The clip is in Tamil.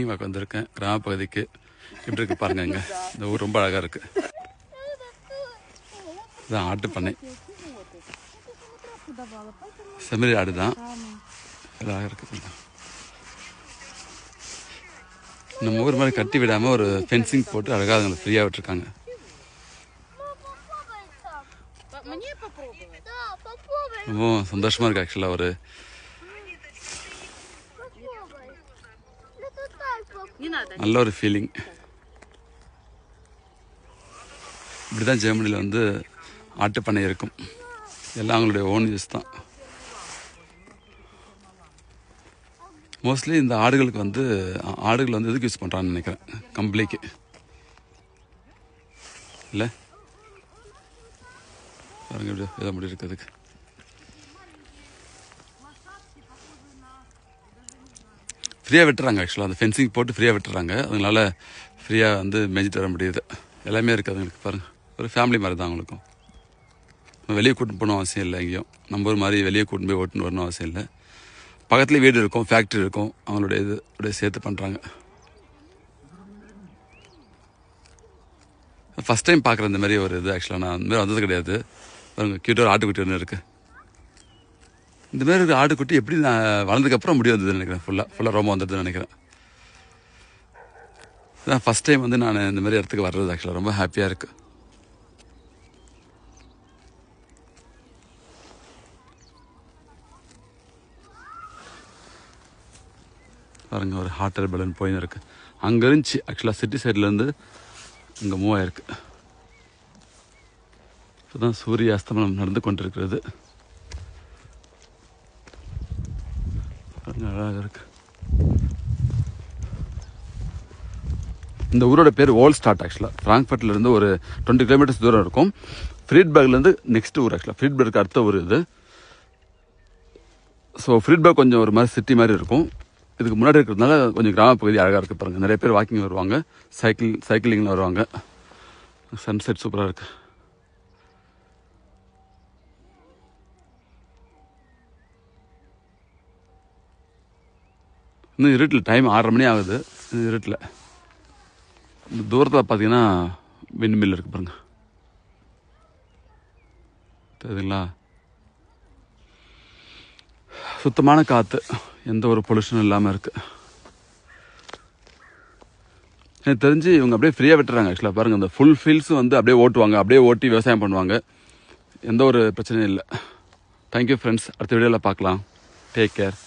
வந்திருக்கேன் கிராம பகுதிக்கு. எப்படி இருக்கு பாருங்க. இங்க இந்த ஊர் ரொம்ப அழகா இருக்கு. இதான் ஆட்டு பண்ணை. செம்மறி ஆடு தான். அழகா இருக்கு. நம்ம ஊர் மாதிரி கட்டி விடாம ஒரு ஃபென்சிங் போட்டு அழகாக அதுங்களை ஃப்ரீயாக விட்டுருக்காங்க. ரொம்ப சந்தோஷமா இருக்கு. ஆக்சுவலாக ஒரு நல்ல ஒரு ஃபீலிங். இப்படிதான் ஜெர்மனியில் வந்து ஆட்டு பண்ணை இருக்கும். எல்லாம் அவங்களுடைய ஓன் யூஸ் தான். மோஸ்ட்லி இந்த ஆடுகள் வந்து எதுக்கு யூஸ் பண்ணுறான்னு நினைக்கிறேன், கம்பளிக்கு இல்லை பாருங்க. எப்படி எதை முடி இருக்கிறதுக்கு ஃப்ரீயாக விட்டுறாங்க. ஆக்சுவலாக அந்த ஃபென்சிங் போட்டு ஃப்ரீயாக விட்டுறாங்க. அதனால ஃப்ரீயாக வந்து மேய்ஞ்சிட்டு வர முடியுது. எல்லாமே இருக்குது அதுங்களுக்கு. பாருங்கள், ஒரு ஃபேமிலி மாதிரி தான் அவங்களுக்கும். வெளியே கூட்டின்னு போகணும் அவசியம் இல்லை. எங்கேயும் நம்ம ஒரு மாதிரி வெளியே கூட்டின்னு போய் ஓட்டுன்னு வரணும் அவசியம் இல்லை. பக்கத்துலேயே வீடு இருக்கும், ஃபேக்ட்ரி இருக்கும். அவங்களுடைய இது அப்படியே சேர்த்து பண்ணுறாங்க. ஃபஸ்ட் டைம் பார்க்குற இந்த மாதிரி ஒரு இது. ஆக்சுவலாக நான் அந்த மாதிரி வந்தது கிடையாது. பாருங்க, கிட்ட ஒரு ஆட்டுக்குட்டி ஒன்று இருக்குது. இந்த மாதிரி ஒரு ஆட்டுக்குட்டி எப்படி நான் வளர்ந்ததுக்கப்புறம் முடிவு வந்ததுன்னு நினைக்கிறேன். ஃபுல்லாக ரொம்ப வந்துடுதுன்னு நினைக்கிறேன். இதான் ஃபஸ்ட் டைம் வந்து நான் இந்த மாதிரி இடத்துக்கு வர்றது. ஆக்சுவலாக ரொம்ப ஹாப்பியாக இருக்குது. பாருங்க, ஒரு ஹாட் ஏர் பலூன் போயின்னு இருக்குது. அங்கே இருந்துச்சு ஆக்சுவலாக சிட்டி சைட்லேருந்து இங்கே மூவ் ஆயிருக்கு. இப்போதான் சூரிய அஸ்தமனம் நடந்து கொண்டிருக்கிறது. பாருங்க, அழகாக இருக்கு. இந்த ஊரோட பேர் ஓல்ஸ்டாட். ஆக்சுவலாக ஃப்ராங்க்ஃபர்ட்லேருந்து ஒரு 20 கிலோமீட்டர்ஸ் தூரம் இருக்கும். ஃப்ரீட்பர்க்லேருந்து நெக்ஸ்ட் ஊர். ஆக்சுவலாக ஃப்ரீட்பர்க் அடுத்த ஊர் இது. ஸோ ஃப்ரீட்பர்க் கொஞ்சம் ஒரு மாதிரி சிட்டி மாதிரி இருக்கும். இதுக்கு முன்னாடி இருக்கிறதுனால கொஞ்சம் கிராம பகுதி அழகாக இருக்குது. பாருங்கள், நிறைய பேர் வாக்கிங் வருவாங்க, சைக்கிளிங்கில் வருவாங்க. சன்செட் சூப்பராக இருக்குது. இன்னும் இருட்டில் டைம் 6:30 மணி ஆகுது. இருட்டில் இந்த தூரத்தில் பார்த்தீங்கன்னா விண்மில் இருக்குது. பாருங்கள், தெரியுதுங்களா? சுத்தமான காற்று, எந்த ஒரு பொல்யூஷனும் இல்லாமல் இருக்குது. எனக்கு தெரிஞ்சு இவங்க அப்படியே ஃப்ரீயாக விட்டுறாங்க. ஆக்சுவலாக பாருங்கள், இந்த ஃபுல் ஃபீல்ட்ஸும் வந்து அப்படியே ஓட்டுவாங்க, அப்படியே ஓட்டி விவசாயம் பண்ணுவாங்க. எந்த ஒரு பிரச்சனையும் இல்லை. Thank you friends. அடுத்த வீடியோவில் பார்க்கலாம். Take care.